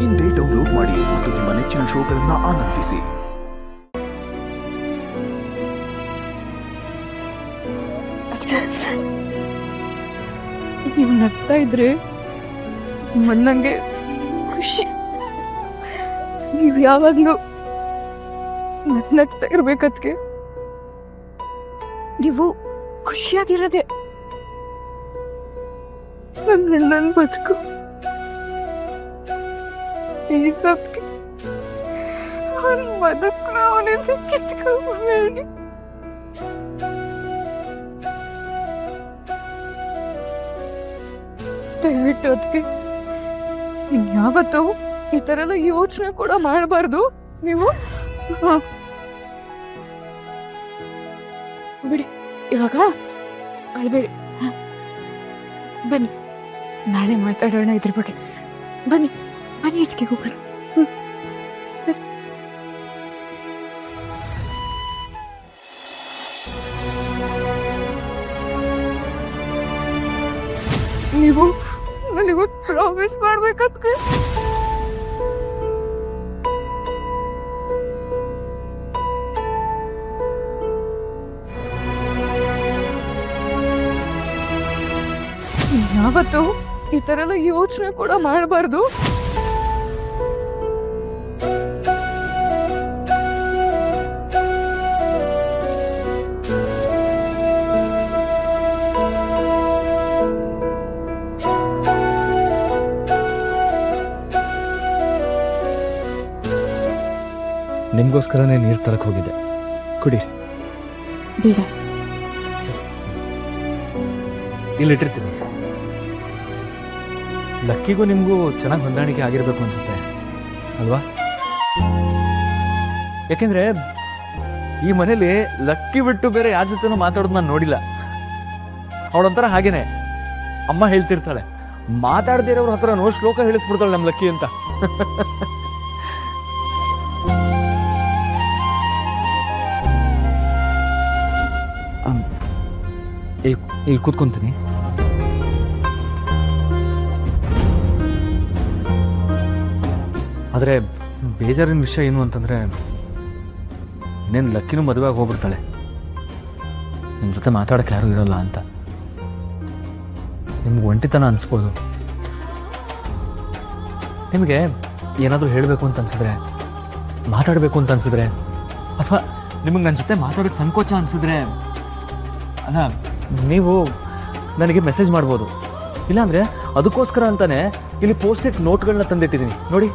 ಇಂದೇ ಡೌನ್ಲೋಡ್ ಮಾಡಿ ಮತ್ತು ನಿಮ್ಮ ನೆಚ್ಚಿನ ಶೋಗಳನ್ನು ಆನಂದಿಸಿ. ನೀವು ನಗ್ತಾ ಇದ್ರೆ ಮನ್ನಂಗೆ ಖುಷಿ. ನೀವು ಯಾವಾಗ್ಲೂ ನಗ್ತಾ ಇರ್ಬೇಕದ್ಕೆ. ನೀವು ಖುಷಿಯಾಗಿರೋದೆ ನನ್ನ ಬದುಕು. ಈ ಸತ್ಗೆ ಅವನ ಬದುಕನ್ನ ಅವನಿಂದ ಕಿತ್ಕೋಬೇಡಿ. ದಯವಿಟ್ಟು ಅದಕ್ಕೆ ಇನ್ಯಾವತ್ತೂ ಈ ತರ ಎಲ್ಲ ಯೋಚನೆ ಕೂಡ ಮಾಡಬಾರ್ದು ನೀವು. ಬಿಡಿ, ಇವಾಗ ಅಳ್ಬೇಡಿ. ಬನ್ನಿ, ನಾಳೆ ಮಾತಾಡೋಣ ಇದ್ರ ಬಗ್ಗೆ. ಬನ್ನಿ ಬನ್ನಿ, ಇದಕ್ಕೆ ಹೋಗೋಣ. ನೀವು ನನಗೂ ಪ್ರಾಮಿಸ್ ಮಾಡ್ಬೇಕದ್ಕೆ. ಯಾವತ್ತು ಈ ತರ ಎಲ್ಲ ಯೋಚನೆ ಕೂಡ ಮಾಡಬಾರ್ದು. ನಿಮಗೋಸ್ಕರನೇ ನೀರು ತರಕ್ಕೆ ಹೋಗಿದ್ದೆ, ಕುಡೀರಿ. ಬೇಡ, ಇಲ್ಲಿಟ್ಟಿರ್ತೀನಿ. ಲಕ್ಕಿಗೂ ನಿಮಗೂ ಚೆನ್ನಾಗಿ ಹೊಂದಾಣಿಕೆ ಆಗಿರಬೇಕು ಅನ್ಸುತ್ತೆ ಅಲ್ವಾ? ಯಾಕೆಂದ್ರೆ ಈ ಮನೇಲಿ ಲಕ್ಕಿ ಬಿಟ್ಟು ಬೇರೆ ಯಾರ ಜೊತೆನೂ ಮಾತಾಡೋದು ನಾನು ನೋಡಿಲ್ಲ. ಅವಳೊಂಥರ ಹಾಗೇನೆ. ಅಮ್ಮ ಹೇಳ್ತಿರ್ತಾಳೆ, ಮಾತಾಡದೇ ಇರೋವ್ರ ಹತ್ರ ಶ್ಲೋಕ ಹೇಳಿಸ್ಬಿಡ್ತಾಳೆ ನಮ್ಮ ಲಕ್ಕಿ ಅಂತ. ಇಲ್ಲಿ ಕೂತ್ಕೊಂತೀನಿ. ಆದರೆ ಬೇಜಾರಿನ ವಿಷಯ ಏನು ಅಂತಂದರೆ, ಇನ್ನೇನು ಲಕ್ಕಿನೂ ಮದುವೆ ಆಗಿ ಹೋಗ್ಬಿಡ್ತಾಳೆ. ನಿಮ್ಮ ಜೊತೆ ಮಾತಾಡೋಕ್ಕೆ ಯಾರೂ ಇರೋಲ್ಲ ಅಂತ ನಿಮ್ಗೆ ಒಂಟಿತನ ಅನಿಸ್ಬೋದು. ನಿಮಗೆ ಏನಾದರೂ ಹೇಳಬೇಕು ಅಂತ ಅನಿಸಿದ್ರೆ, ಮಾತಾಡಬೇಕು ಅಂತ ಅನಿಸಿದ್ರೆ, ಅಥವಾ ನಿಮಗೆ ನನ್ನ ಜೊತೆ ಮಾತಾಡೋಕ್ಕೆ ಸಂಕೋಚ ಅನಿಸಿದ್ರೆ, ಅಲ್ಲ, ನೀವು ನನಗೆ ಮೆಸೇಜ್ ಮಾಡ್ಬೋದು. ಇಲ್ಲಾಂದರೆ ಅದಕ್ಕೋಸ್ಕರ ಅಂತಾನೆ ಇಲ್ಲಿ ಪೋಸ್ಟ್-ಇಟ್ ನೋಟ್ಗಳನ್ನ ತಂದಿಟ್ಟಿದ್ದೀನಿ ನೋಡಿ.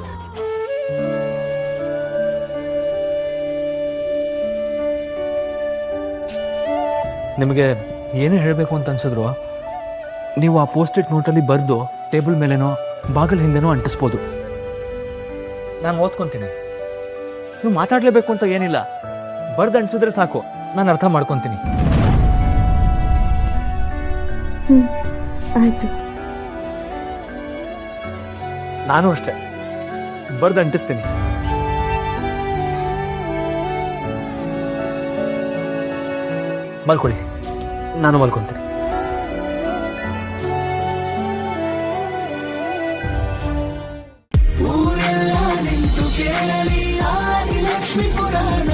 ನಿಮಗೆ ಏನೇ ಹೇಳಬೇಕು ಅಂತ ಅನ್ಸಿದ್ರು ನೀವು ಆ ಪೋಸ್ಟ್-ಇಟ್ ನೋಟಲ್ಲಿ ಬರೆದು ಟೇಬಲ್ ಮೇಲೇನೋ ಬಾಗಿಲ ಹಿಂದೆನೋ ಅಂಟಿಸ್ಬೋದು. ನಾನು ಓದ್ಕೊತೀನಿ. ನೀವು ಮಾತಾಡಲೇಬೇಕು ಅಂತ ಏನಿಲ್ಲ, ಬರೆದು ಅಂಟಿಸಿದ್ರೆ ಸಾಕು, ನಾನು ಅರ್ಥ ಮಾಡ್ಕೊತೀನಿ. ಆಯ್ತು. ನಾನು ಅಷ್ಟೇ ಬರೆದು ಅಂಟಿಸ್ತೀನಿ. ಮಲ್ಕೊಳ್ಳಿ, ನಾನು ಮಲ್ಕೊತೀನಿ. ಊರೆಲ್ಲ ನಿಂತು ಕೇಳಲಿ ಆದಿಲಕ್ಷ್ಮಿ ಪುರಾಣ.